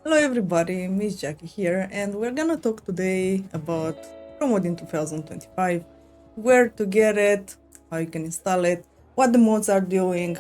Hello everybody, Miss Jackie here, and we're gonna talk today about Promod in 2025, where to get it, how you can install it, what the mods are doing.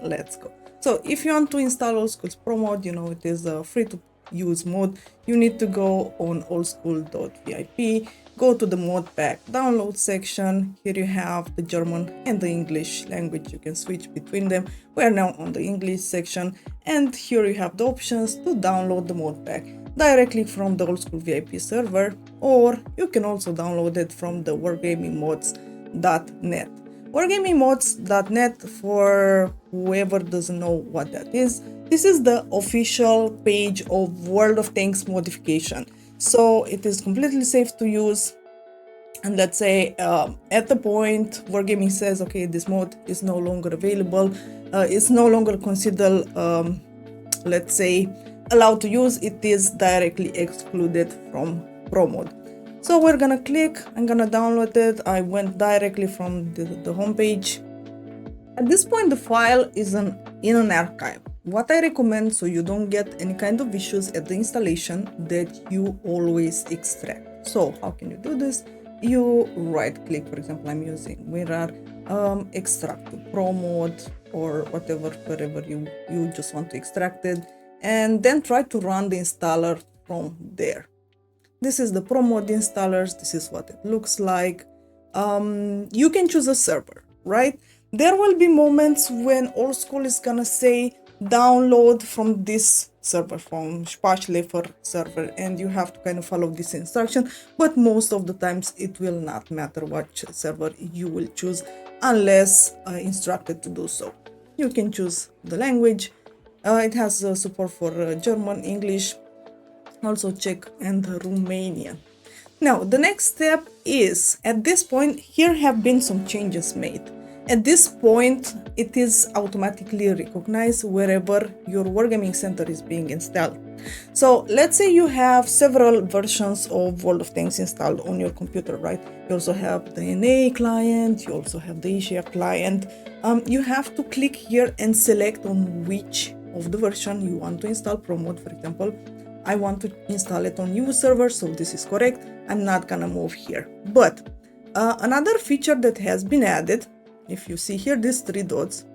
Let's go. So if you want to install Oldskools Promod, it is a free to use mod. You need to go on oldschool.vip, go to the modpack download section. Here you have the German and the English language. You can switch between them. We are now on the English section, and here you have the options to download the modpack directly from the Oldskool VIP server, or you can also download it from the wargamingmods.net. Wargamingmods.net, for whoever doesn't know what that is, this is the official page of World of Tanks modification. So it is completely safe to use. And let's say at the point Wargaming says, okay, this mod is no longer available, it's no longer considered, let's say, allowed to use, it is directly excluded from Promod. So we're gonna click, I'm gonna download it. I went directly from the homepage. At this point, the file is in an archive. What I recommend, so you don't get any kind of issues at the installation, that you always extract. So how can you do this? You right click, for example, I'm using mirror, extract to Promod or whatever, wherever you just want to extract it, and then try to run the installer from there. This is the Promod installers. This is what it looks like. You can choose a server, right? There will be moments when Oldskool is gonna say download from this server, from Spachlefer server, and you have to kind of follow this instruction. But most of the times it will not matter what server you will choose unless instructed to do so. You can choose the language. It has support for German, English, also Czech and Romanian. Now, the next step is, at this point, here have been some changes made. At this point, it is automatically recognized wherever your Wargaming Center is being installed. So let's say you have several versions of World of Tanks installed on your computer, right? You also have the NA client, you also have the Asia client. You have to click here and select on which of the version you want to install Promod. For example, I want to install it on new server, so this is correct. I'm not gonna move here. But another feature that has been added, if you see here these three dots,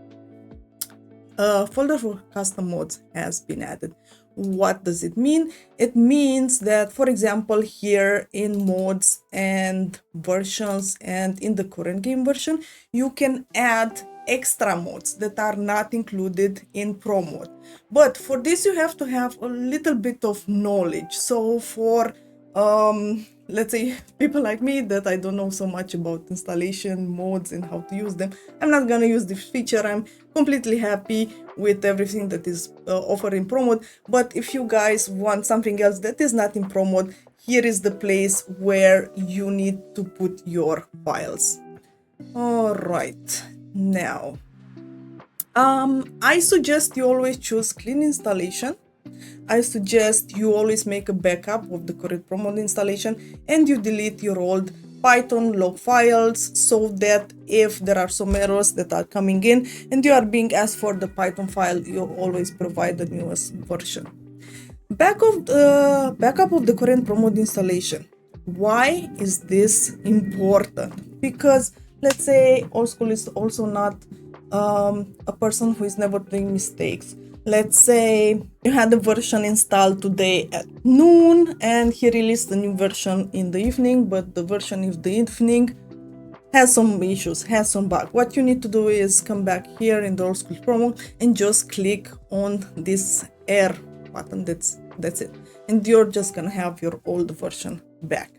folder for custom mods has been added. What does it mean? It means that, for example, here in mods and versions and in the current game version, you can add extra mods that are not included in Promod. But for this, you have to have a little bit of knowledge. So for let's say people like me that I don't know so much about installation mods and how to use them, I'm not gonna use this feature. I'm completely happy with everything that is offered in Promod. But if you guys want something else that is not in Promod, here is the place where you need to put your files. All right, now I suggest you always choose clean installation. I suggest you always make a backup of the current Promod installation, and you delete your old Python log files, so that if there are some errors that are coming in and you are being asked for the Python file, you always provide the newest version. Backup of the current Promod installation. Why is this important? Because let's say Oldskool is also not a person who is never doing mistakes. Let's say you had a version installed today at noon and he released a new version in the evening, but the version of the evening has some issues, has some bug. What you need to do is come back here in the Oldskools Promod and just click on this R button. That's it. And you're just gonna have your old version back.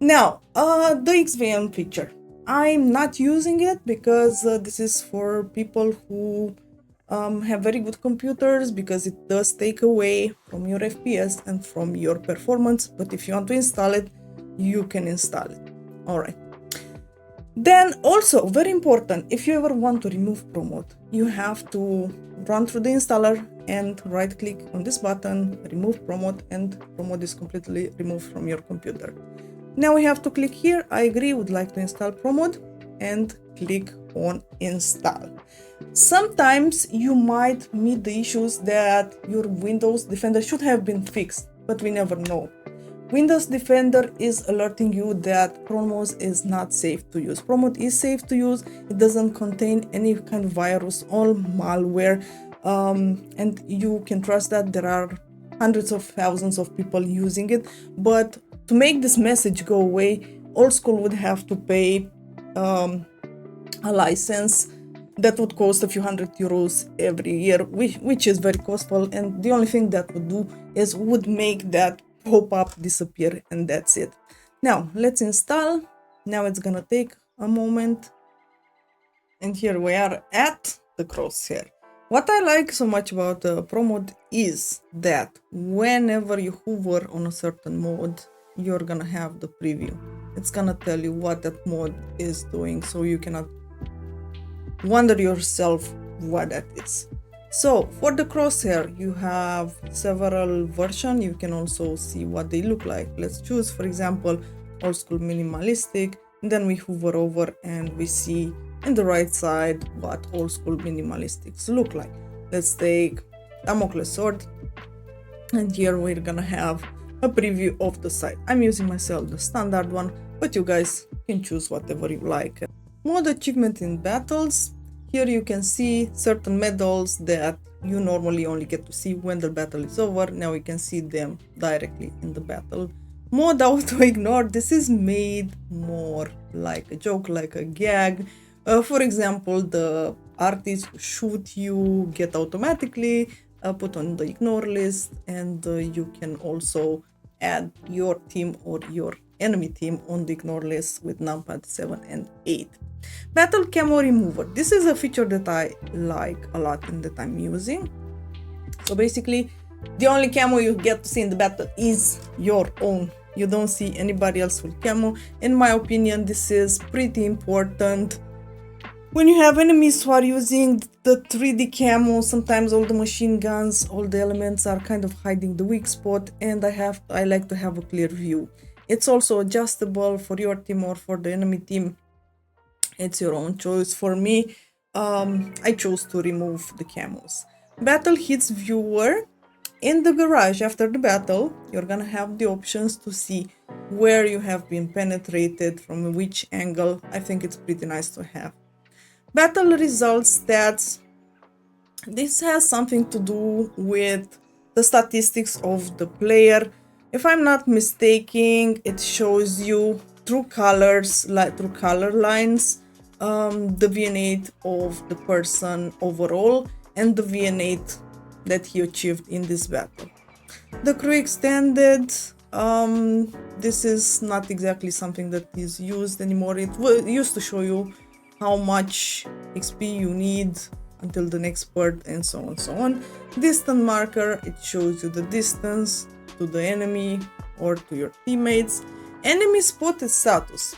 Now, the XVM feature. I'm not using it because this is for people who have very good computers, because it does take away from your FPS and from your performance. But if you want to install it, you can install it. All right. Then also, very important, if you ever want to remove Promod, you have to run through the installer and right click on this button, remove Promod, and Promod is completely removed from your computer. Now we have to click here, I agree, would like to install Promod, and click on install. Sometimes you might meet the issues that your Windows Defender should have been fixed, but we never know. Windows Defender is alerting you that Promod is not safe to use. Promod is safe to use. It doesn't contain any kind of virus or malware, and you can trust that there are hundreds of thousands of people using it. But to make this message go away, Oldskool would have to pay a license that would cost a few €100 every year, which is very costly, and the only thing that would make that pop-up disappear, and that's it. Now let's install. Now it's gonna take a moment, and here we are at the crosshair. What I like so much about Promod is that whenever you hover on a certain mode, you're gonna have the preview. It's gonna tell you what that mode is doing, so you cannot wonder yourself what that is. So for the crosshair, you have several versions. You can also see what they look like. Let's choose, for example, Oldskool Minimalistic, and then we hover over and we see in the right side what Oldskool Minimalistics look like. Let's take Damocles Sword, and here we're gonna have a preview of the site. I'm using myself the standard one, but you guys can choose whatever you like. Mod achievement in battles. Here you can see certain medals that you normally only get to see when the battle is over. Now you can see them directly in the battle. Mod auto ignore. This is made more like a joke, like a gag. For example, the artists who shoot you get automatically put on the ignore list, and you can also add your team or your enemy team on the ignore list with numpad 7 and 8. Battle camo remover. This is a feature that I like a lot and that I'm using. So basically, the only camo you get to see in the battle is your own. You don't see anybody else with camo. In my opinion, this is pretty important. When you have enemies who are using the 3D camo, sometimes all the machine guns, all the elements are kind of hiding the weak spot, and I like to have a clear view. It's also adjustable for your team or for the enemy team. It's your own choice. For me, I chose to remove the camos. Battle hits viewer. In the garage after the battle, you're gonna have the options to see where you have been penetrated, from which angle. I think it's pretty nice to have. Battle results stats. This has something to do with the statistics of the player. If I'm not mistaken, it shows you through colors, like through color lines, the VN8 of the person overall and the VN8 that he achieved in this battle. The crew extended. This is not exactly something that is used anymore. It used to show you how much XP you need until the next part, and so on, so on. Distance marker, it shows you the distance to the enemy or to your teammates. Enemy spotted status,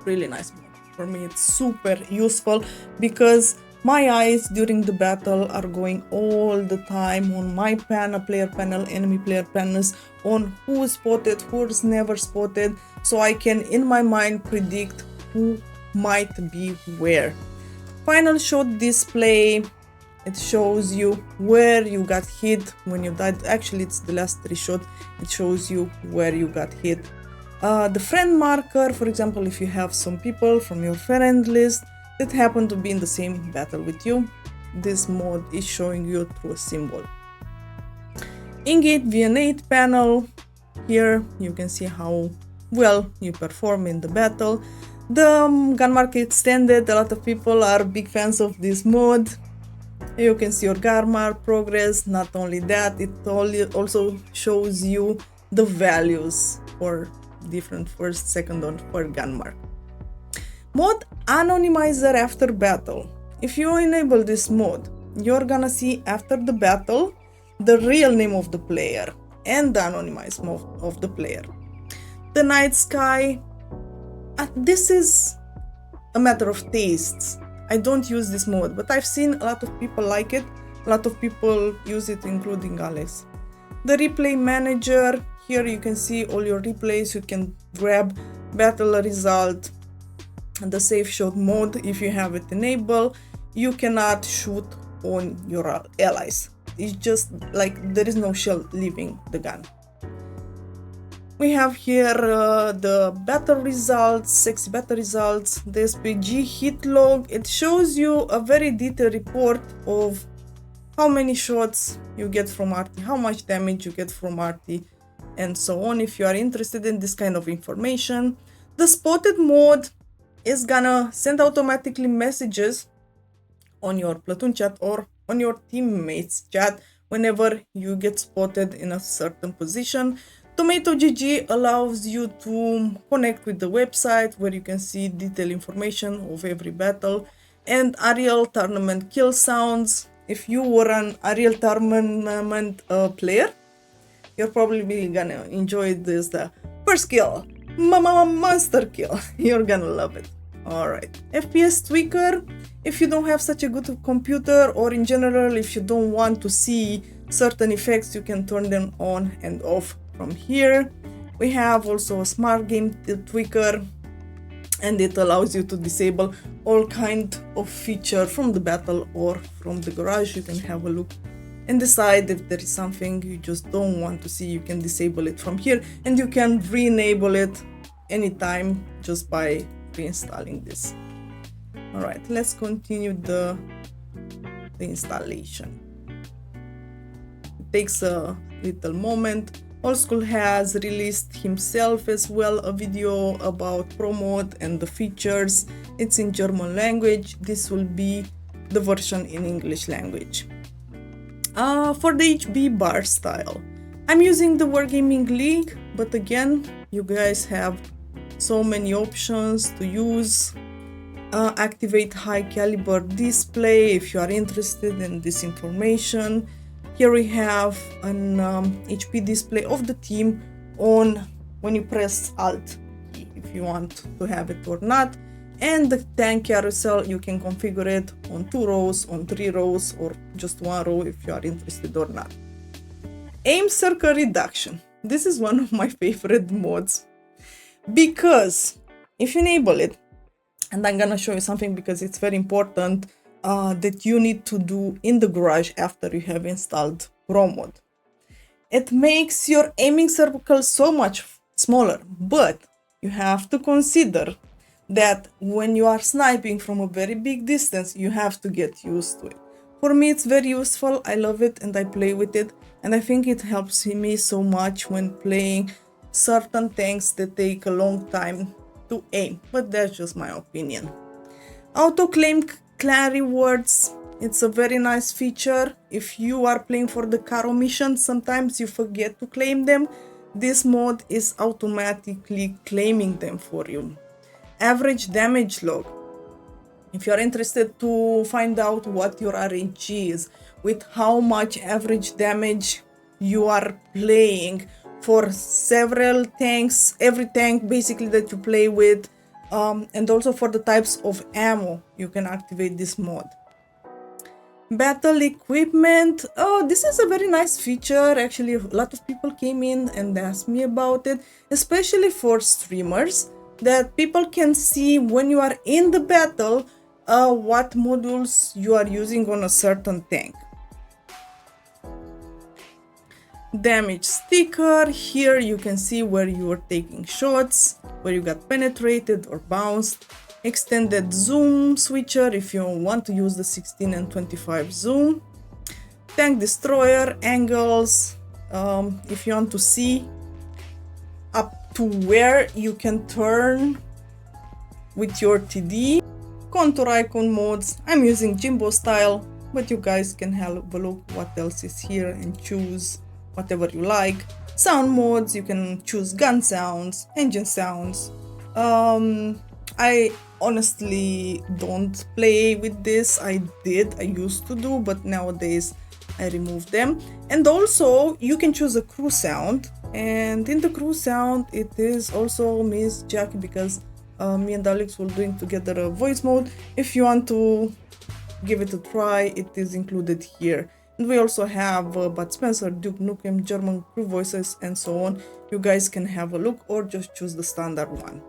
really nice. For me, it's super useful because my eyes during the battle are going all the time on my panel, player panel, enemy player panels, on who is spotted, who's never spotted, so I can in my mind predict who might be where. Final shot display, it shows you where you got hit when you died. Actually, it's the last 3 shots. It shows you where you got hit. The friend marker, for example, if you have some people from your friend list that happen to be in the same battle with you, this mode is showing you through a symbol. In-gate VN8 panel, here you can see how well you perform in the battle. The gun marker extended, a lot of people are big fans of this mode. You can see your gun mark progress. Not only that, it also shows you the values for different first, second, or third gun mark. Mode anonymizer after battle. If you enable this mode, you're gonna see after the battle the real name of the player and the anonymized mode of the player. The night sky. This is a matter of tastes. I don't use this mode, but I've seen a lot of people like it. A lot of people use it, including Alex. The replay manager. Here you can see all your replays. You can grab battle result. The safe shot mode, if you have it enabled. you cannot shoot on your allies. It's just like there is no shell leaving the gun. We have here the battle results, sexy battle results, the SPG hit log. It shows you a very detailed report of how many shots you get from RT, how much damage you get from RT, and so on. If you are interested in this kind of information, the spotted mode is gonna send automatically messages on your platoon chat or on your teammates chat whenever you get spotted in a certain position. Tomato GG allows you to connect with the website where you can see detailed information of every battle, and Ariel tournament kill sounds. If you were an Ariel tournament player, you're probably gonna enjoy this, the first kill, monster kill. You're gonna love it. Alright, FPS tweaker. If you don't have such a good computer, or in general if you don't want to see certain effects, you can turn them on and off from here. We have also a smart game tweaker, and it allows you to disable all kind of feature from the battle or from the garage. You can have a look and decide if there is something you just don't want to see. You can disable it from here, and you can re-enable it anytime just by reinstalling this. All right, let's continue the installation. It takes a little moment. Oldskool has released himself as well a video about Promod and the features. It's in German language. This will be the version in English language. For the HB bar style, I'm using the Wargaming League, but again, you guys have so many options to use. Activate high caliber display if you are interested in this information. Here we have an HP display of the team on when you press Alt key, if you want to have it or not. And the tank carousel, you can configure it on 2 rows, on 3 rows, or just 1 row if you are interested or not. Aim circle reduction. This is one of my favorite mods, because if you enable it, and I'm gonna show you something because it's very important that you need to do in the garage after you have installed Promod. It makes your aiming circle so much smaller, but you have to consider that when you are sniping from a very big distance, you have to get used to it. For me, it's very useful. I love it and I play with it, and I think it helps me so much when playing certain tanks that take a long time to aim, but that's just my opinion. Auto claim clan rewards. It's a very nice feature. If you are playing for the Caro mission, sometimes you forget to claim them. This mod is automatically claiming them for you. Average damage log. If you're interested to find out what your RNG is, with how much average damage you are playing for several tanks, every tank basically that you play with, and also for the types of ammo, you can activate this mod. Battle equipment. Oh, this is a very nice feature. Actually, a lot of people came in and asked me about it, especially for streamers, that people can see when you are in the battle what modules you are using on a certain tank. Damage sticker. Here you can see where you are taking shots, where you got penetrated or bounced. Extended zoom switcher if you want to use the 16 and 25 zoom. Tank destroyer angles, if you want to see up to where you can turn with your TD. Contour icon modes. I'm using Jimbo style, but you guys can have a look what else is here and choose whatever you like. Sound modes, you can choose gun sounds, engine sounds. I honestly don't play with this. I used to do, but nowadays I removed them. And also you can choose a crew sound, and in the crew sound it is also Miss Jackie, because me and Alex were doing together a voice mode. If you want to give it a try, it is included here. And we also have Bud Spencer, Duke Nukem, German crew voices, and so on. You guys can have a look or just choose the standard one.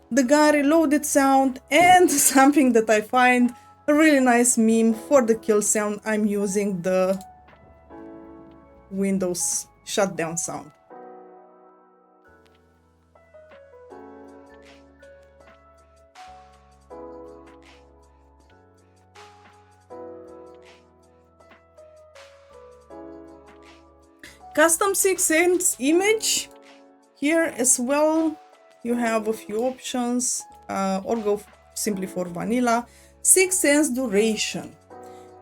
The gun reloaded sound, and something that I find A really nice meme for the kill sound. I'm using the Windows shutdown sound. Custom 6 cents image. Here as well, you have a few options, or go simply for vanilla. 6 cents duration.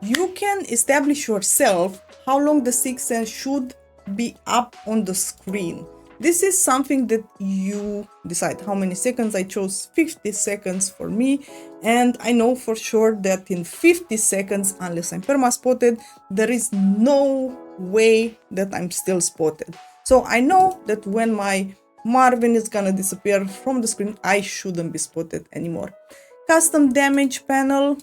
You can establish yourself how long the 6 cents should be up on the screen. This is something that you decide how many seconds. I chose 50 seconds for me, and I know for sure that in 50 seconds, unless I'm perma spotted, there is no way that I'm still spotted. So I know that when my Marvin is gonna disappear from the screen, I shouldn't be spotted anymore. Custom damage panel.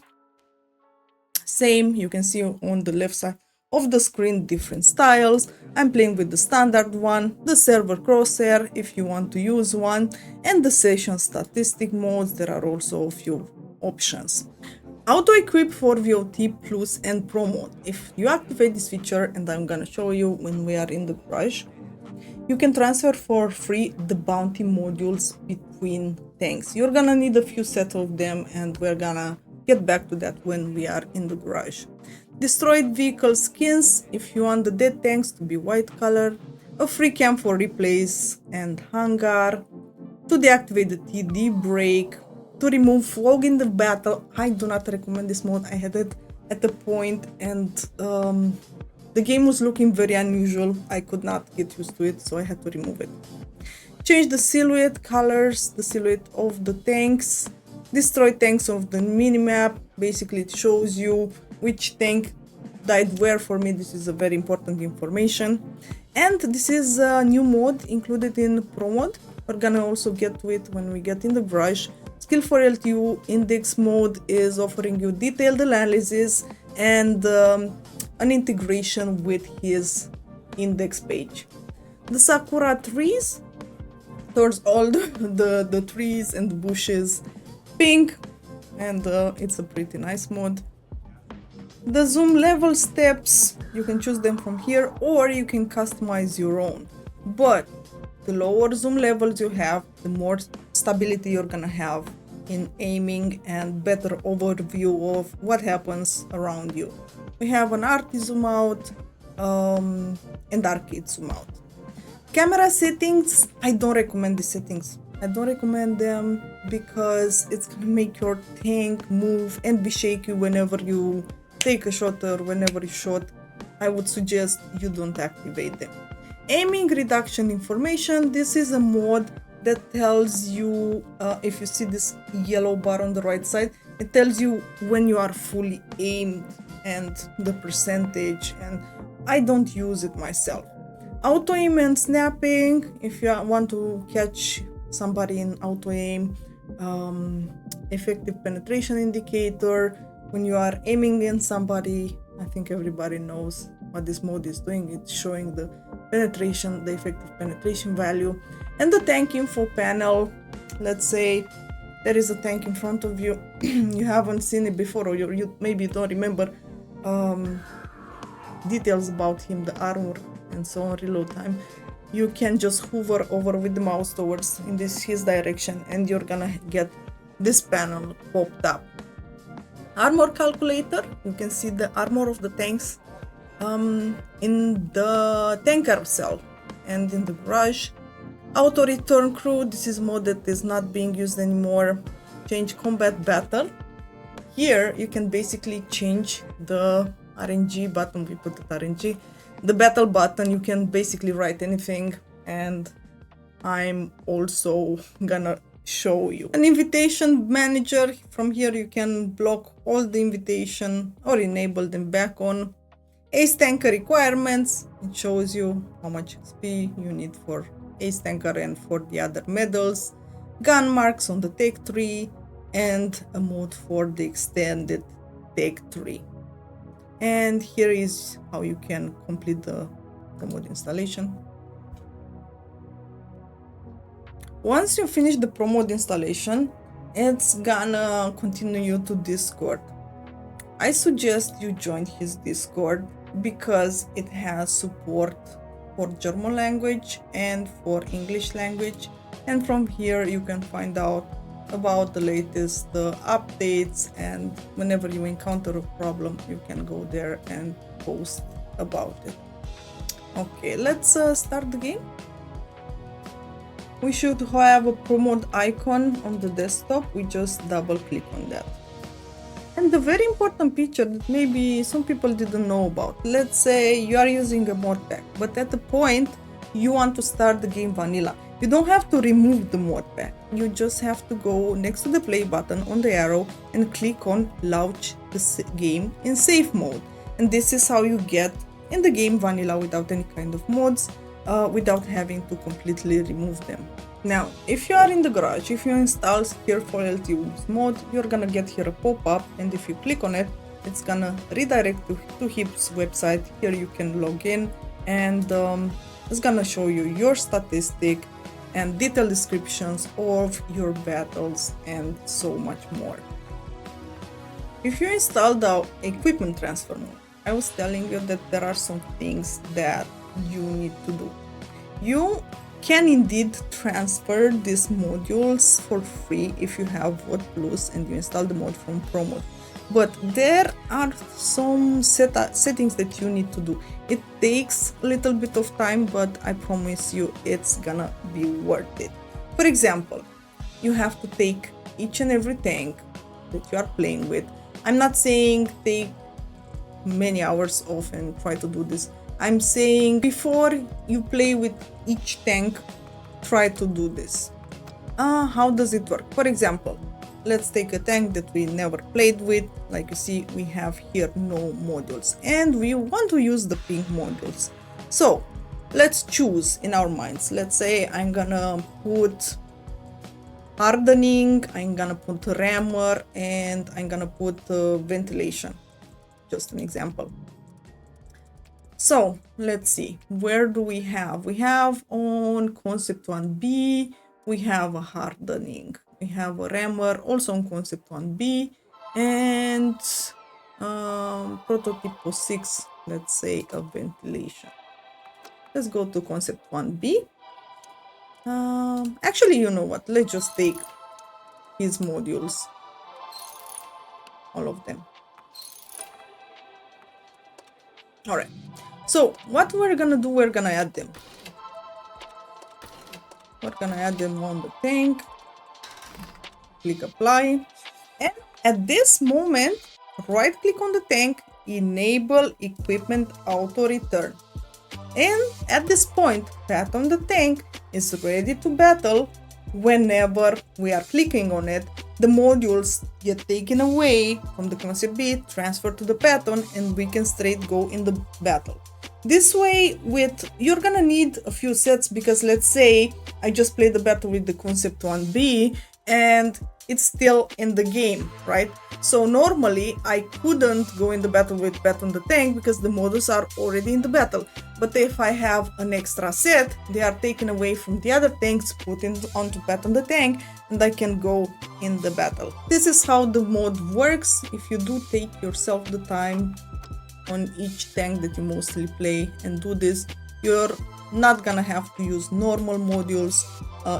Same, you can see on the left side of the screen different styles. I'm playing with the standard one, the server crosshair if you want to use one, and the session statistic modes. There are also a few options. Auto equip for VOT Plus and Pro mode. If you activate this feature, and I'm gonna show you when we are in the garage, you can transfer for free the bounty modules between tanks. You're gonna need a few sets of them, and we're gonna get back to that when we are in the garage. Destroyed vehicle skins, if you want the dead tanks to be white color, a free cam for replays and hangar, to deactivate the TD brake, to remove fog in the battle. I do not recommend this mode. I had it at the point, and the game was looking very unusual. I could not get used to it, so I had to remove it. Change the silhouette colors, the silhouette of the tanks. Destroy tanks of the minimap. Basically, it shows you which tank died where. For me, this is a very important information. And this is a new mode included in Pro mode. We're gonna also get to it when we get in the garage. Skill for LTU index mode is offering you detailed analysis and an integration with his index page. The Sakura trees, towards all the trees and the bushes, pink, and it's a pretty nice mode. The zoom level steps, you can choose them from here, or you can customize your own. But the lower zoom levels you have, the more stability you're gonna have in aiming and better overview of what happens around you. We have an arty zoom out and arcade zoom out. Camera settings, I don't recommend the settings. I don't recommend them because it's gonna make your tank move and be shaky whenever you take a shot or whenever you shot. I would suggest you don't activate them. Aiming reduction information, this is a mode that tells you, if you see this yellow bar on the right side, it tells you when you are fully aimed and the percentage, and I don't use it myself. Auto aim and snapping, if you want to catch somebody in auto aim. Effective penetration indicator, when you are aiming in somebody, I think everybody knows what this mode is doing. It's showing the penetration, the effective penetration value. And the tank info panel, let's say there is a tank in front of you, you haven't seen it before, or you maybe don't remember details about him, the armor and so on, reload time. You can just hover over with the mouse towards in his direction, and you're gonna get this panel popped up. Armor calculator, you can see the armor of the tanks in the tank carousel and in the garage. Auto return crew, this is a mode that is not being used anymore. Change combat battle. Here you can basically change the RNG button. We put it RNG. The battle button, you can basically write anything, and I'm also gonna show you. An invitation manager, from here you can block all the invitation or enable them back on. Ace tanker requirements, it shows you how much XP you need for ace tanker and for the other medals. Gun marks on the tech tree, and a mode for the extended tech tree. And here is how you can complete the mod installation. Once you finish the Pro mod installation, it's gonna continue you to Discord. I suggest you join his Discord because it has support for German language and for English language, and from here you can find out about the latest updates, and whenever you encounter a problem you can go there and post about it. Okay, let's start the game. We should have a Promod icon on the desktop. We just double click on that. And the very important feature that maybe some people didn't know about. Let's say you are using a modpack, but at the point you want to start the game vanilla. You don't have to remove the modpack. You just have to go next to the play button on the arrow and click on launch the game in safe mode. And this is how you get in the game vanilla without any kind of mods, without having to completely remove them. Now, if you are in the garage, if you install here for LTU's mod, you're gonna get here a pop-up, and if you click on it, it's gonna redirect to his website. Here you can log in, and it's gonna show you your statistic and detailed descriptions of your battles and so much more. If you install the equipment transfer mode, I was telling you that there are some things that you need to do. You can indeed transfer these modules for free if you have VOD Plus and you install the mod from Promod. But there are some settings that you need to do. It takes a little bit of time, but I promise you it's gonna be worth it. For example, you have to take each and every tank that you are playing with. I'm not saying take many hours off and try to do this. I'm saying before you play with each tank, try to do this. How does it work? For example, let's take a tank that we never played with. Like you see, we have here no modules and we want to use the pink modules. So let's choose in our minds. Let's say I'm gonna put hardening, I'm gonna put rammer, and I'm gonna put ventilation. Just an example. So let's see, where do we have? We have on Concept 1B, we have a hardening, we have a rammer also on Concept 1B, and Prototype 6, let's say a ventilation. Let's go to Concept 1B. Actually, you know what, let's just take his modules, all of them. All right, so what we're gonna do, we're gonna add them. We're gonna add them on the tank, click apply, and at this moment, right click on the tank, enable equipment auto return. And at this point, Pat on the tank is ready to battle. Whenever we are clicking on it, the modules get taken away from the concept B, transferred to the pattern, and we can straight go in the battle. This way, you're gonna need a few sets, because let's say I just played the battle with the concept 1B and it's still in the game, right? So normally I couldn't go in the battle with Pat on the tank because the modules are already in the battle. But if I have an extra set, they are taken away from the other tanks, put onto Pat on the tank, and I can go in the battle. This is how the mod works. If you do take yourself the time on each tank that you mostly play and do this, you're not gonna have to use normal modules.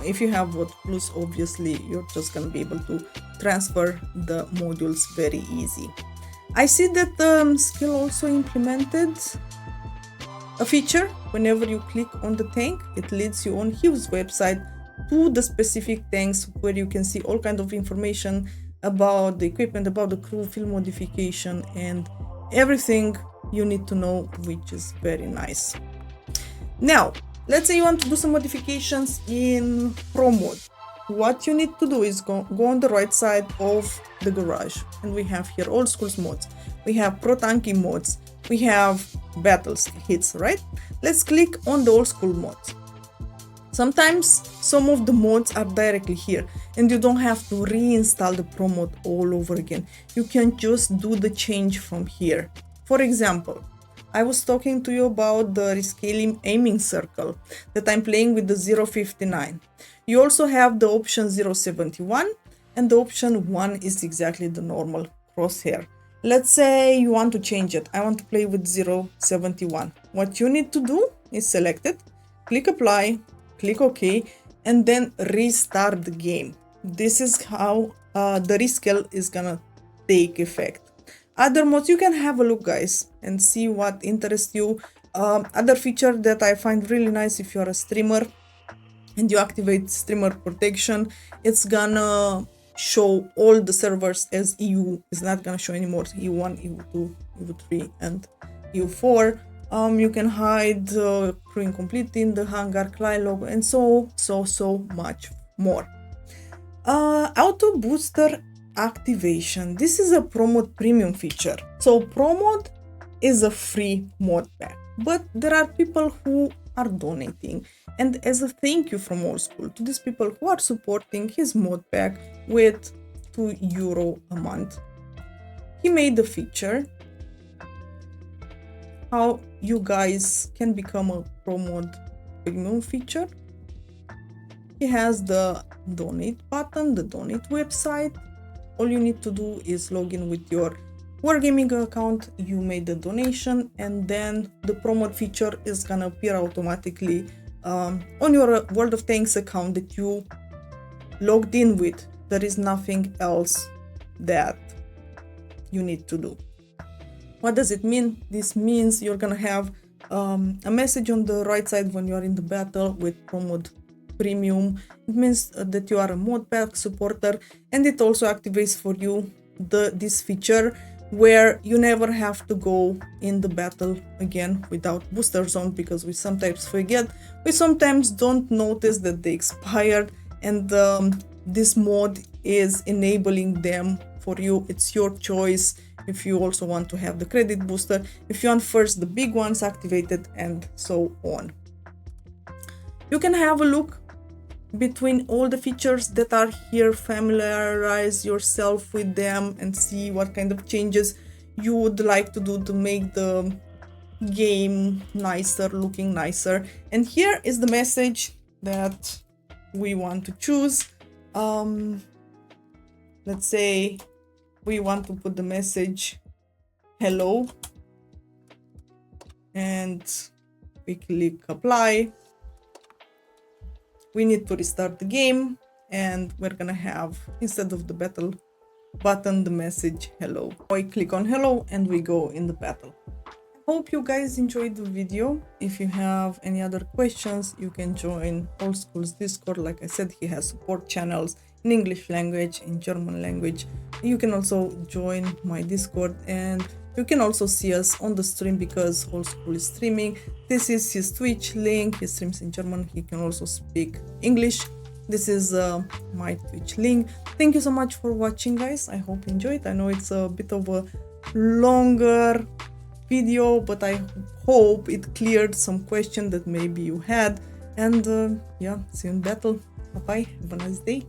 If you have VOD Plus, obviously you're just gonna be able to transfer the modules very easy. I see that Skill also implemented a feature. Whenever you click on the tank, it leads you on his website to the specific tanks, where you can see all kind of information about the equipment, about the crew, field modification, and everything you need to know, which is very nice. Now, let's say you want to do some modifications in Promod. What you need to do is go on the right side of the garage, and we have here Oldskools mods. We have Pro Tanking mods. We have battles hits, right? Let's click on the Oldskool mods. Sometimes some of the mods are directly here, and you don't have to reinstall the Promod all over again. You can just do the change from here. For example, I was talking to you about the rescaling aiming circle that I'm playing with the 059. You also have the option 071, and the option 1 is exactly the normal crosshair. Let's say you want to change it. I want to play with 071. What you need to do is select it, click apply, click OK, and then restart the game. This is how the rescale is gonna take effect. Other modes, you can have a look, guys, and see what interests you. Other feature that I find really nice, if you're a streamer and you activate streamer protection, it's gonna show all the servers as EU. It's not gonna show anymore EU1, EU2, EU3, and EU4. You can hide crew incomplete in the hangar, client logo, and so much more. Auto booster activation. This is a Promod premium feature. So Promod is a free mod pack, but there are people who are donating, and as a thank you from Oldskool to these people who are supporting his mod pack with €2 a month, he made a feature how you guys can become a Promod premium feature. He has the donate button, the donate website. All you need to do is log in with your Wargaming account, you made the donation, and then the Promod feature is gonna appear automatically on your World of Tanks account that you logged in with. There is nothing else that you need to do. What does it mean? This means you're gonna have a message on the right side when you are in the battle with Promod Premium. It means that you are a mod pack supporter, and it also activates for you this feature where you never have to go in the battle again without booster zone, because we sometimes forget, we sometimes don't notice that they expired, and this mod is enabling them for you. It's your choice if you also want to have the credit booster, if you want first the big ones activated, and so on. You can have a look between all the features that are here, familiarize yourself with them, and see what kind of changes you would like to do to make the game nicer, looking nicer. And here is the message that we want to choose. Let's say we want to put the message hello, and we click apply. We need to restart the game, and we're gonna have, instead of the battle button, the message hello. I click on hello and we go in the battle. Hope you guys enjoyed the video. If you have any other questions, you can join Oldskool's Discord. Like I said, he has support channels in English language, in German language. You can also join my Discord, and you can also see us on the stream because Oldskool is streaming. This is his Twitch link. He streams in German. He can also speak English. This is my Twitch link. Thank you so much for watching, guys. I hope you enjoyed. I know it's a bit of a longer video, but I hope it cleared some questions that maybe you had. And yeah, see you in battle. Bye bye. Have a nice day.